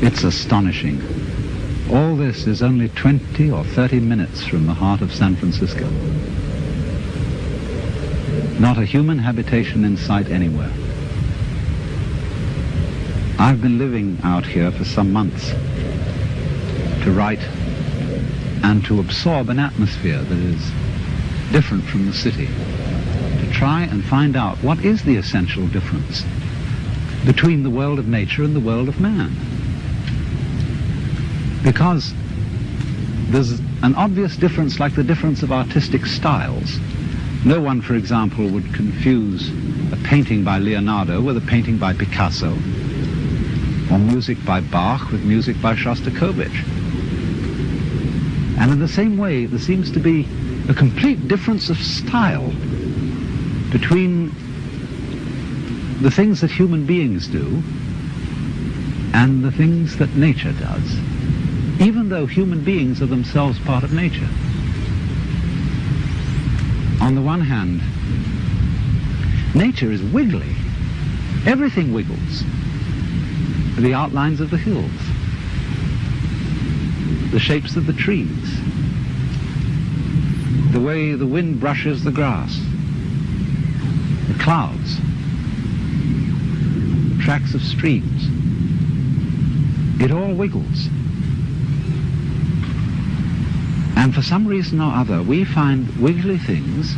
It's astonishing. All this is only 20 or 30 minutes from the heart of San Francisco. Not a human habitation in sight anywhere. I've been living out here for some months to write and to absorb an atmosphere that is different from the city, to try and find out what is the essential difference between the world of nature and the world of man. Because there's an obvious difference, like the difference of artistic styles. No one, for example, would confuse a painting by Leonardo with a painting by Picasso, or music by Bach with music by Shostakovich. And in the same way, there seems to be a complete difference of style between the things that human beings do and the things that nature does, even though human beings are themselves part of nature. On the one hand, nature is wiggly. Everything wiggles. The outlines of the hills, the shapes of the trees, the way the wind brushes the grass, the clouds, the tracks of streams. It all wiggles. And for some reason or other, we find wiggly things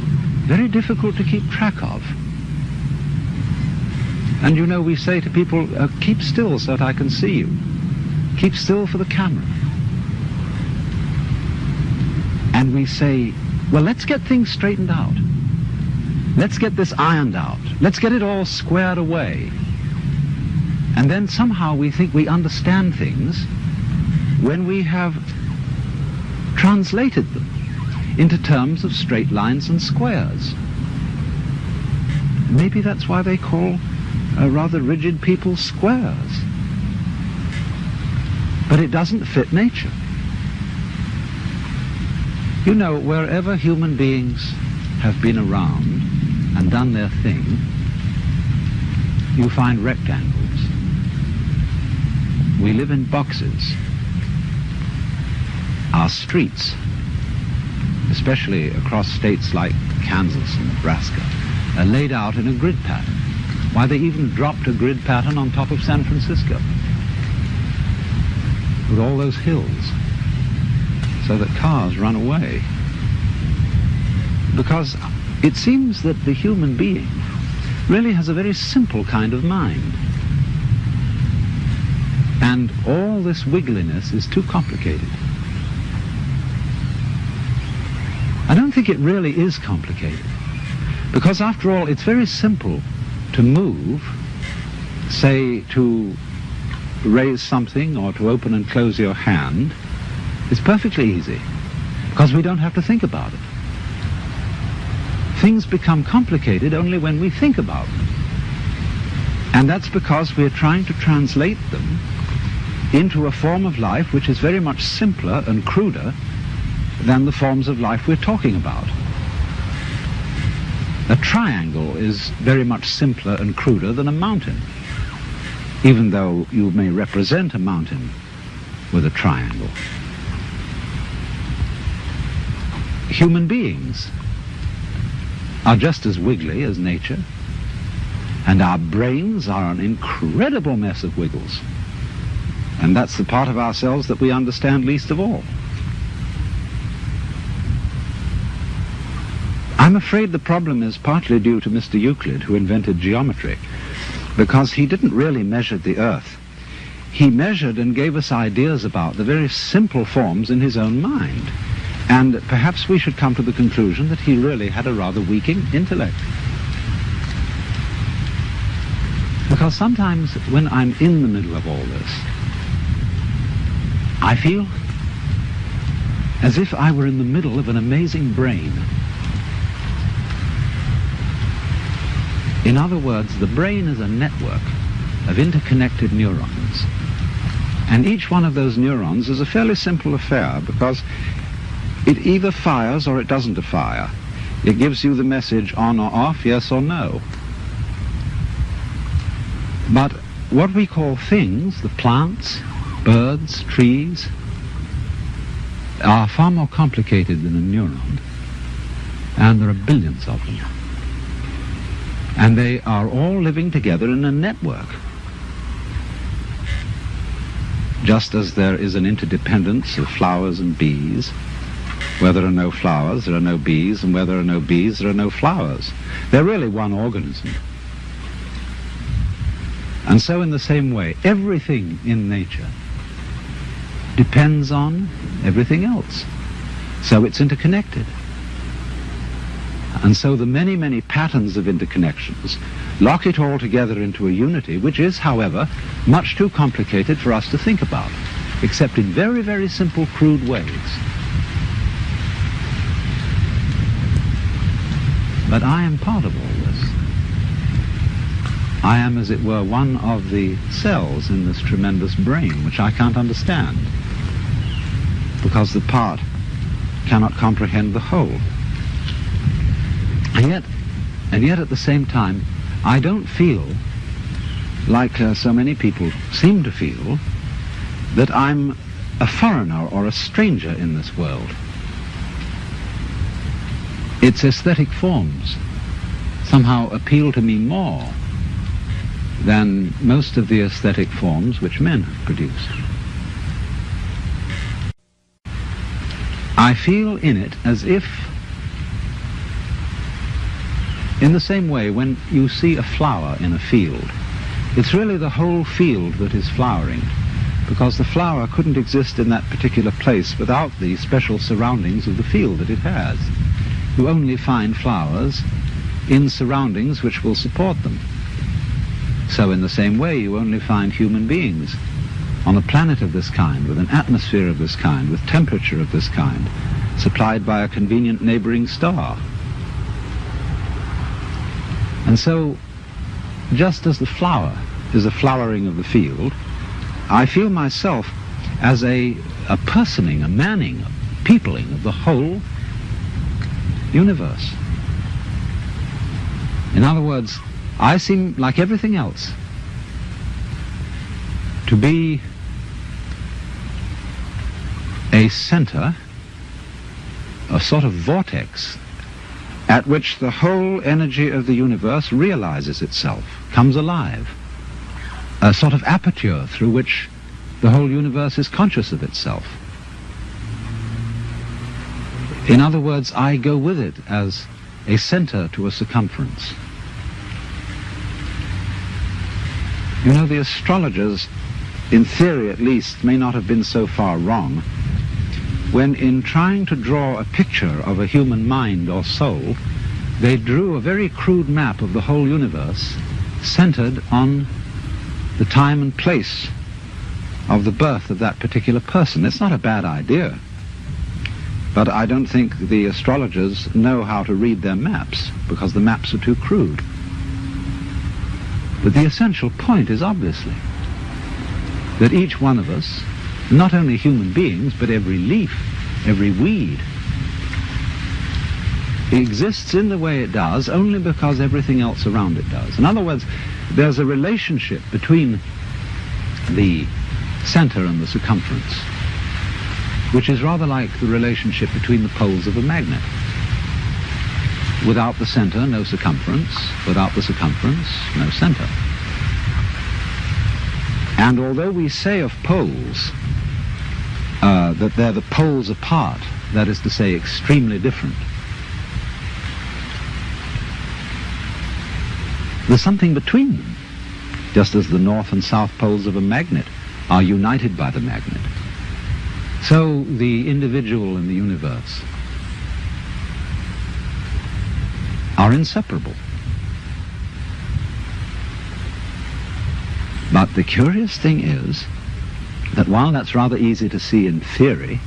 very difficult to keep track of. And you know, we say to people, keep still so that I can see you. Keep still for the camera. And we say, well, let's get things straightened out. Let's get this ironed out. Let's get it all squared away. And then somehow we think we understand things when we have translated them into terms of straight lines and squares. Maybe that's why they call rather rigid people squares. But it doesn't fit nature. You know, wherever human beings have been around and done their thing, you find rectangles. We live in boxes. Our streets, especially across states like Kansas and Nebraska, are laid out in a grid pattern. Why, they even dropped a grid pattern on top of San Francisco with all those hills so that cars run away. Because it seems that the human being really has a very simple kind of mind. And all this wiggliness is too complicated. I don't think it really is complicated. Because after all, it's very simple to move, say to raise something or to open and close your hand. It's perfectly easy because we don't have to think about it. Things become complicated only when we think about them. And that's because we're trying to translate them into a form of life which is very much simpler and cruder than the forms of life we're talking about. A triangle is very much simpler and cruder than a mountain, even though you may represent a mountain with a triangle. Human beings are just as wiggly as nature, and our brains are an incredible mess of wiggles. And that's the part of ourselves that we understand least of all. I'm afraid the problem is partly due to Mr. Euclid, who invented geometry, because he didn't really measure the earth. He measured and gave us ideas about the very simple forms in his own mind. And perhaps we should come to the conclusion that he really had a rather weak intellect. Because sometimes when I'm in the middle of all this, I feel as if I were in the middle of an amazing brain. In other words, the brain is a network of interconnected neurons. And each one of those neurons is a fairly simple affair because it either fires or it doesn't fire. It gives you the message on or off, yes or no. But what we call things, the plants, birds, trees, are far more complicated than a neuron, and there are billions of them. And they are all living together in a network. Just as there is an interdependence of flowers and bees, where there are no flowers, there are no bees, and where there are no bees, there are no flowers. They're really one organism. And so in the same way, everything in nature depends on everything else. So it's interconnected. And so the many, many patterns of interconnections lock it all together into a unity, which is, however, much too complicated for us to think about, except in very, very simple, crude ways. But I am part of all this. I am, as it were, one of the cells in this tremendous brain, which I can't understand, because the part cannot comprehend the whole. And yet at the same time, I don't feel, like so many people seem to feel, that I'm a foreigner or a stranger in this world. Its aesthetic forms somehow appeal to me more than most of the aesthetic forms which men have produced. I feel in it as if, in the same way, when you see a flower in a field, it's really the whole field that is flowering, because the flower couldn't exist in that particular place without the special surroundings of the field that it has. You only find flowers in surroundings which will support them. So in the same way, you only find human beings on a planet of this kind, with an atmosphere of this kind, with temperature of this kind, supplied by a convenient neighboring star. And so, just as the flower is a flowering of the field, I feel myself as a personing, a manning, a peopling of the whole universe. In other words, I seem, like everything else, to be a center, a sort of vortex, at which the whole energy of the universe realizes itself, comes alive. A sort of aperture through which the whole universe is conscious of itself. In other words, I go with it as a center to a circumference. You know, the astrologers, in theory at least, may not have been so far wrong when, in trying to draw a picture of a human mind or soul, they drew a very crude map of the whole universe centered on the time and place of the birth of that particular person. It's not a bad idea, but I don't think the astrologers know how to read their maps, because the maps are too crude. But the essential point is obviously that each one of us, not only human beings, but every leaf, every weed, exists in the way it does only because everything else around it does. In other words, there's a relationship between the center and the circumference, which is rather like the relationship between the poles of a magnet. Without the center, no circumference. Without the circumference, no center. And although we say of poles that they're the poles apart, that is to say, extremely different, there's something between them, just as the north and south poles of a magnet are united by the magnet. So the individual and the universe are inseparable. But the curious thing is that while that's rather easy to see in theory,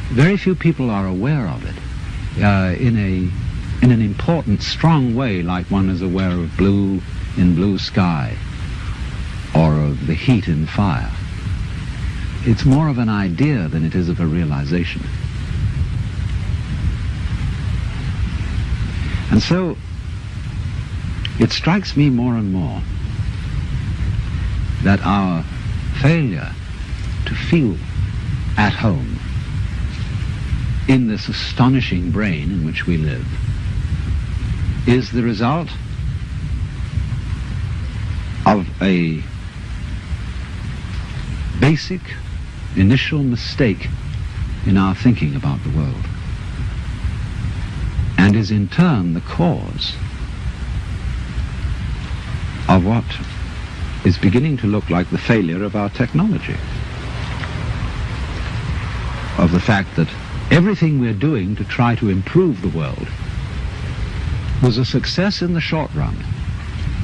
very few people are aware of it in an important, strong way, like one is aware of blue in blue sky or of the heat in fire. It's more of an idea than it is of a realization. And so it strikes me more and more that our failure to feel at home in this astonishing brain in which we live is the result of a basic initial mistake in our thinking about the world, and is in turn the cause of what is beginning to look like the failure of our technology, of the fact that everything we're doing to try to improve the world was a success in the short run,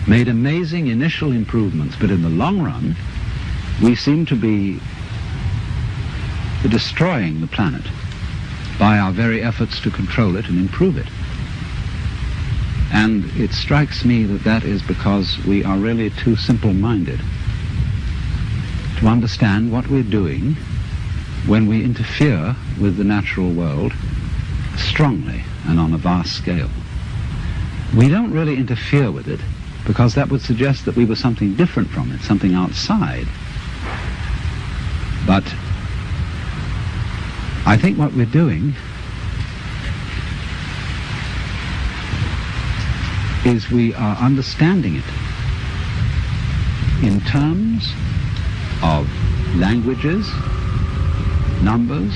made amazing initial improvements, but in the long run we seem to be destroying the planet by our very efforts to control it and improve it. And it strikes me that that is because we are really too simple-minded to understand what we're doing when we interfere with the natural world strongly and on a vast scale. We don't really interfere with it because that would suggest that we were something different from it, something outside. But I think what we're doing is we are understanding it in terms of languages, numbers,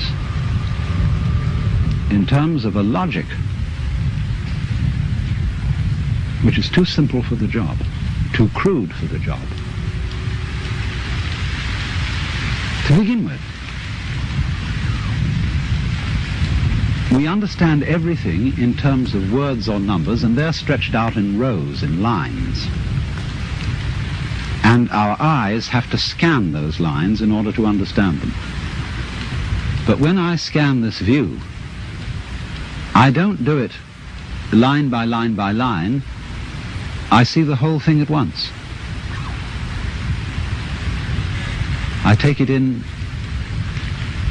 in terms of a logic which is too simple for the job, too crude for the job. To begin with, we understand everything in terms of words or numbers, and they're stretched out in rows, in lines. And our eyes have to scan those lines in order to understand them. But when I scan this view, I don't do it line by line by line. I see the whole thing at once. I take it in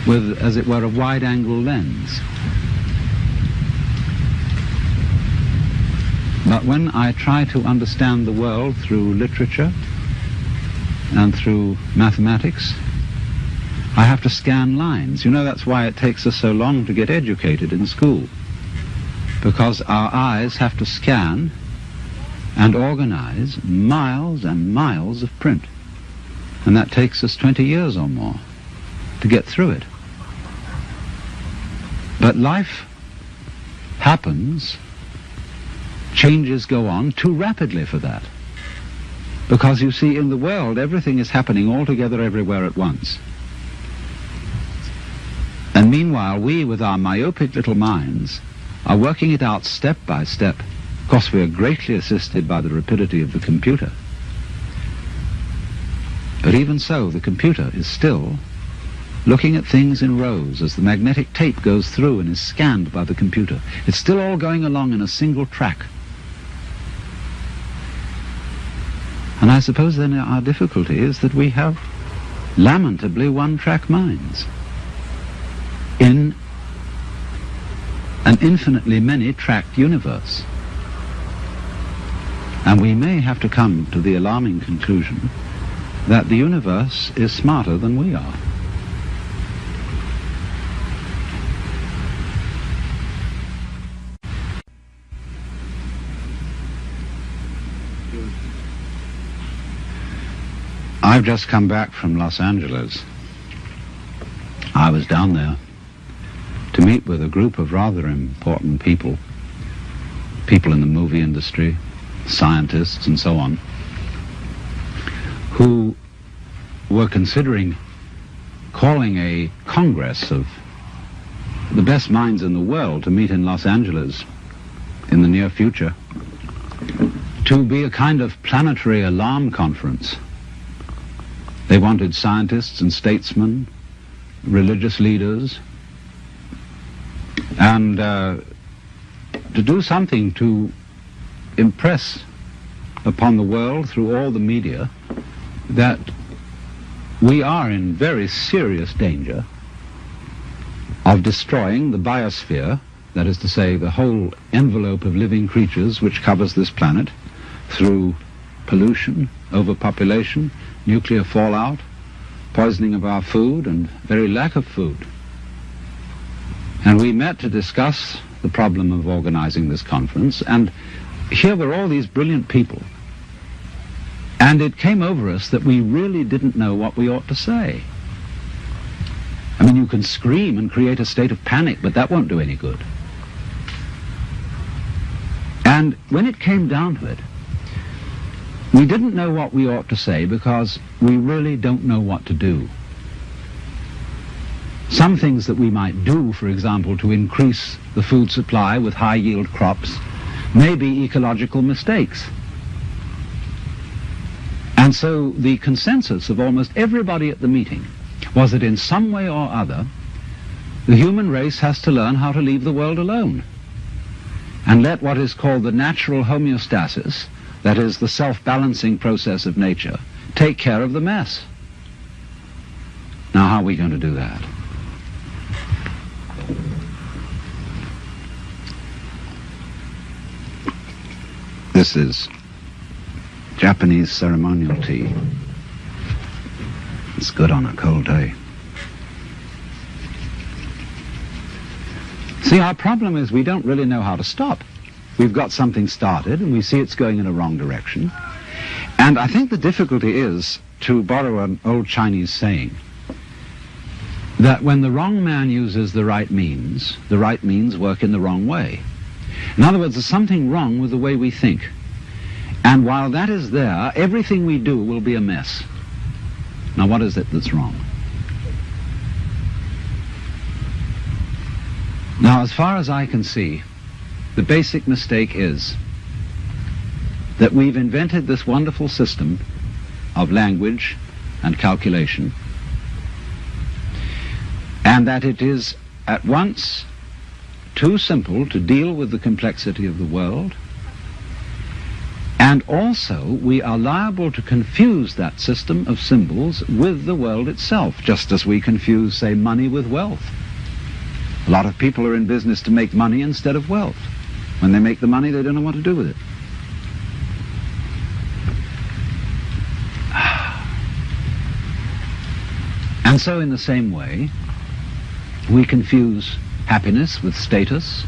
with, as it were, a wide-angle lens. But when I try to understand the world through literature and through mathematics, I have to scan lines. You know, that's why it takes us so long to get educated in school, because our eyes have to scan and organize miles and miles of print. And that takes us 20 years or more to get through it. But life happens, changes go on too rapidly for that. Because you see, in the world, everything is happening all together everywhere at once. And meanwhile, we, with our myopic little minds, are working it out step by step. Of course, we are greatly assisted by the rapidity of the computer. But even so, the computer is still looking at things in rows as the magnetic tape goes through and is scanned by the computer. It's still all going along in a single track. And I suppose then our difficulty is that we have lamentably one-track minds in an infinitely many-tracked universe. And we may have to come to the alarming conclusion that the universe is smarter than we are. I've just come back from Los Angeles. I was down there to meet with a group of rather important people, people in the movie industry, scientists and so on, who were considering calling a congress of the best minds in the world to meet in Los Angeles in the near future, to be a kind of planetary alarm conference. They wanted scientists and statesmen, religious leaders, and to do something to impress upon the world through all the media that we are in very serious danger of destroying the biosphere, that is to say, the whole envelope of living creatures which covers this planet, through pollution, overpopulation, nuclear fallout, poisoning of our food and very lack of food. And we met to discuss the problem of organizing this conference, and here were all these brilliant people. And it came over us that we really didn't know what we ought to say. I mean, you can scream and create a state of panic, but that won't do any good. And when it came down to it, we didn't know what we ought to say because we really don't know what to do. Some things that we might do, for example, to increase the food supply with high-yield crops, may be ecological mistakes. And so the consensus of almost everybody at the meeting was that in some way or other, the human race has to learn how to leave the world alone and let what is called the natural homeostasis, that is the self-balancing process of nature, take care of the mess. Now, how are we going to do that? This is Japanese ceremonial tea. It's good on a cold day. See, our problem is we don't really know how to stop. We've got something started and we see it's going in a wrong direction. And I think the difficulty is, to borrow an old Chinese saying, that when the wrong man uses the right means work in the wrong way. In other words, there's something wrong with the way we think. And while that is there, everything we do will be a mess. Now, what is it that's wrong? Now, as far as I can see, the basic mistake is that we've invented this wonderful system of language and calculation, and that it is at once too simple to deal with the complexity of the world, and also we are liable to confuse that system of symbols with the world itself, just as we confuse, say, money with wealth. A lot of people are in business to make money instead of wealth. When they make the money, they don't know what to do with it. And so in the same way, we confuse happiness with status,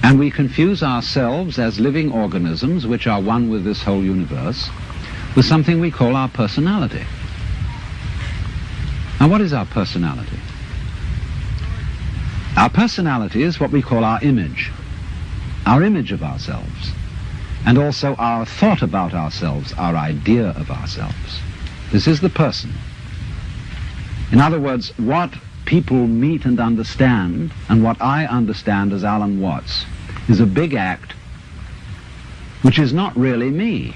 and we confuse ourselves as living organisms which are one with this whole universe with something we call our personality. Now, what is our personality? Our personality is what we call our image of ourselves, and also our thought about ourselves, our idea of ourselves. This is the person. In other words, what people meet and understand, and what I understand as Alan Watts, is a big act which is not really me.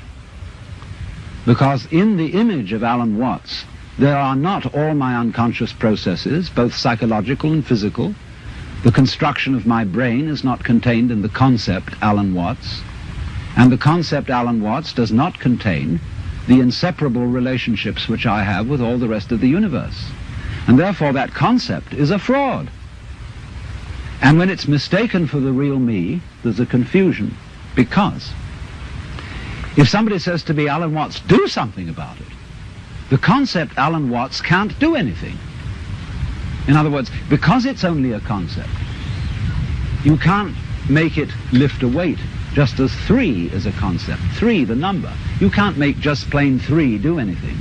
Because in the image of Alan Watts, there are not all my unconscious processes, both psychological and physical. The construction of my brain is not contained in the concept Alan Watts, and the concept Alan Watts does not contain the inseparable relationships which I have with all the rest of the universe. And therefore that concept is a fraud. And when it's mistaken for the real me, there's a confusion, because if somebody says to me, Alan Watts, do something about it, the concept Alan Watts can't do anything. In other words, because it's only a concept, you can't make it lift a weight, just as 3 is a concept. 3, the number. You can't make just plain 3 do anything.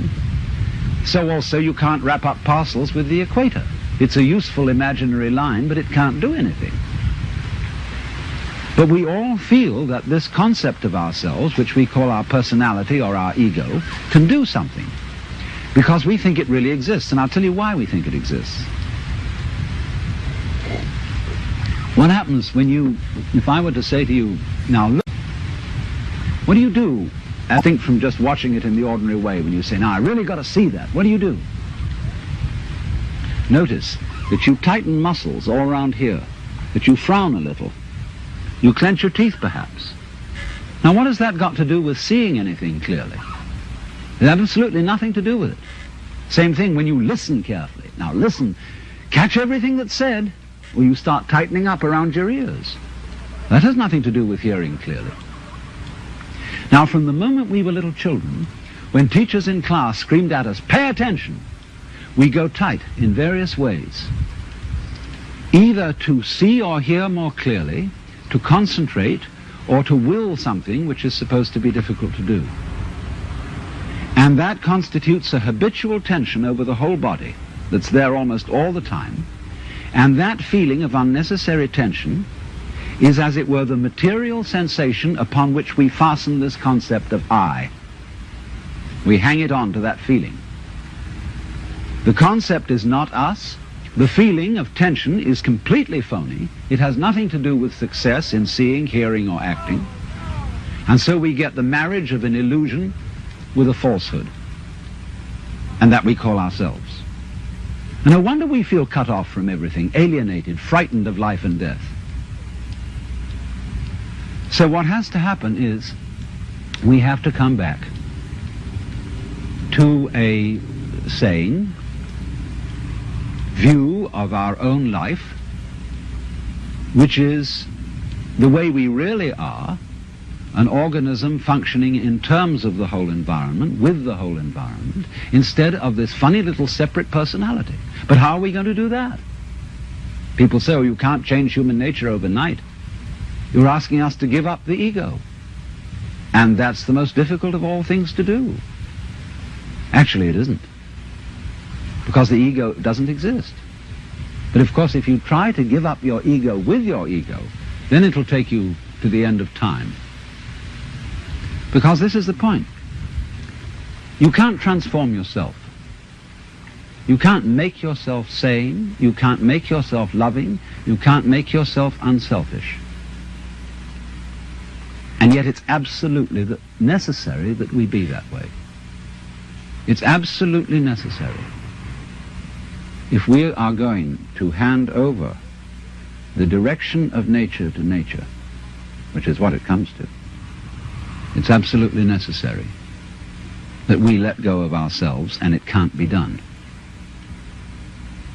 So also you can't wrap up parcels with the equator. It's a useful imaginary line, but it can't do anything. But we all feel that this concept of ourselves, which we call our personality or our ego, can do something, because we think it really exists. And I'll tell you why we think it exists. What happens when if I were to say to you, now look, what do you do? I think from just watching it in the ordinary way, when you say, now I really got to see that, what do? Notice that you tighten muscles all around here, that you frown a little, you clench your teeth perhaps. Now what has that got to do with seeing anything clearly? It has absolutely nothing to do with it. Same thing when you listen carefully. Now listen, catch everything that's said, or you start tightening up around your ears. That has nothing to do with hearing clearly. Now, from the moment we were little children, When teachers in class screamed at us, "Pay attention," we go tight in various ways, either to see or hear more clearly, to concentrate, or to will something which is supposed to be difficult to do. And that constitutes a habitual tension over the whole body that's there almost all the time. And that feeling of unnecessary tension is, as it were, the material sensation upon which we fasten this concept of I. We hang it on to that feeling. The concept is not us. The feeling of tension is completely phony. It has nothing to do with success in seeing, hearing, or acting. And so we get the marriage of an illusion with a falsehood, and that we call ourselves. And no wonder we feel cut off from everything, alienated, frightened of life and death. So what has to happen is we have to come back to a sane view of our own life, which is the way we really are, an organism functioning in terms of the whole environment, with the whole environment, instead of this funny little separate personality. But how are we going to do that? People say, oh, you can't change human nature overnight. You're asking us to give up the ego. And that's the most difficult of all things to do. Actually, it isn't, because the ego doesn't exist. But of course, if you try to give up your ego with your ego, then it'll take you to the end of time. Because this is the point. You can't transform yourself. You can't make yourself sane. You can't make yourself loving. You can't make yourself unselfish. And yet it's absolutely necessary that we be that way. It's absolutely necessary. If we are going to hand over the direction of nature to nature, which is what it comes to, it's absolutely necessary that we let go of ourselves, and it can't be done.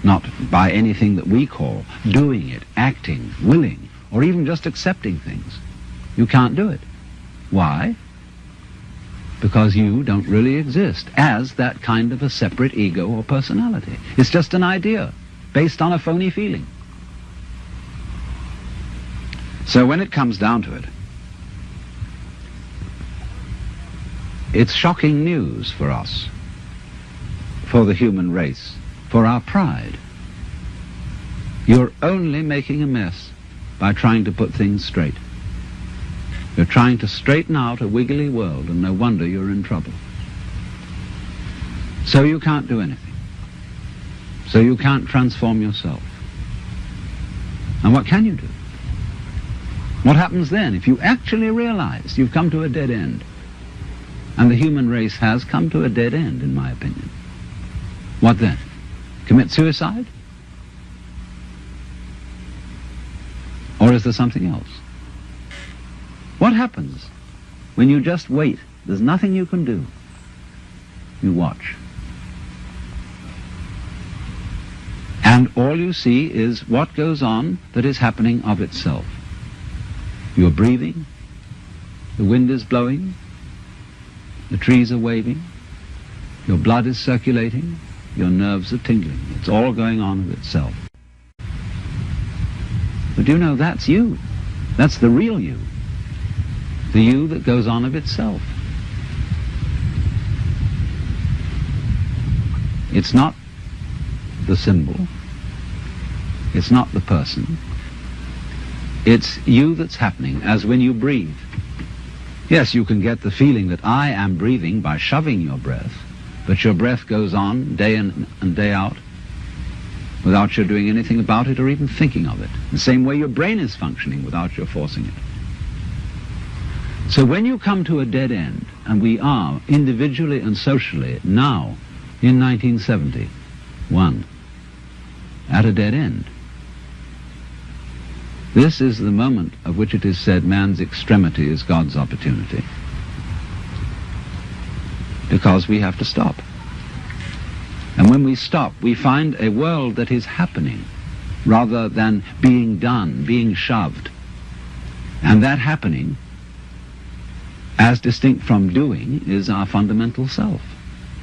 Not by anything that we call doing it, acting, willing, or even just accepting things. You can't do it. Why? Because you don't really exist as that kind of a separate ego or personality. It's just an idea based on a phony feeling. So when it comes down to it, it's shocking news for us, for the human race, for our pride. You're only making a mess by trying to put things straight. You're trying to straighten out a wiggly world, and no wonder you're in trouble. So you can't do anything. So you can't transform yourself. And what can you do? What happens then if you actually realize you've come to a dead end? And the human race has come to a dead end, in my opinion. What then? Commit suicide? Or is there something else? What happens when you just wait? There's nothing you can do. You watch. And all you see is what goes on that is happening of itself. You're breathing, the wind is blowing, the trees are waving, your blood is circulating, your nerves are tingling. It's all going on of itself. But you know, that's you. That's the real you. The you that goes on of itself. It's not the symbol. It's not the person. It's you that's happening, as when you breathe. Yes, you can get the feeling that I am breathing by shoving your breath, but your breath goes on day in and day out without your doing anything about it or even thinking of it. The same way your brain is functioning without your forcing it. So when you come to a dead end, and we are individually and socially now in 1971 at a dead end, this is the moment of which it is said man's extremity is God's opportunity. Because we have to stop. And when we stop, we find a world that is happening rather than being done, being shoved. And that happening as distinct from doing, is our fundamental self.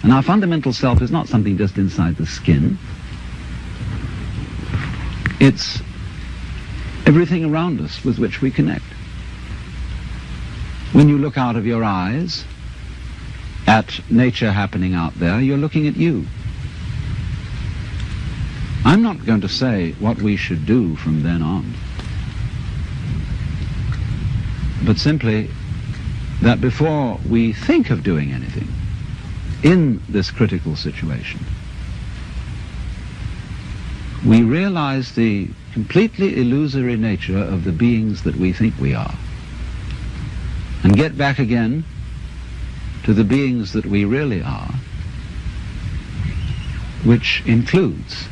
And our fundamental self is not something just inside the skin. It's everything around us with which we connect. When you look out of your eyes at nature happening out there, you're looking at you. I'm not going to say what we should do from then on, but simply that before we think of doing anything in this critical situation, we realize the completely illusory nature of the beings that we think we are, and get back again to the beings that we really are, which includes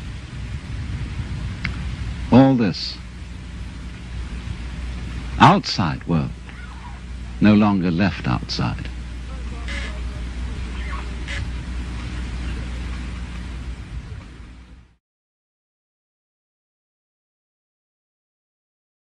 all this outside world, no longer left outside.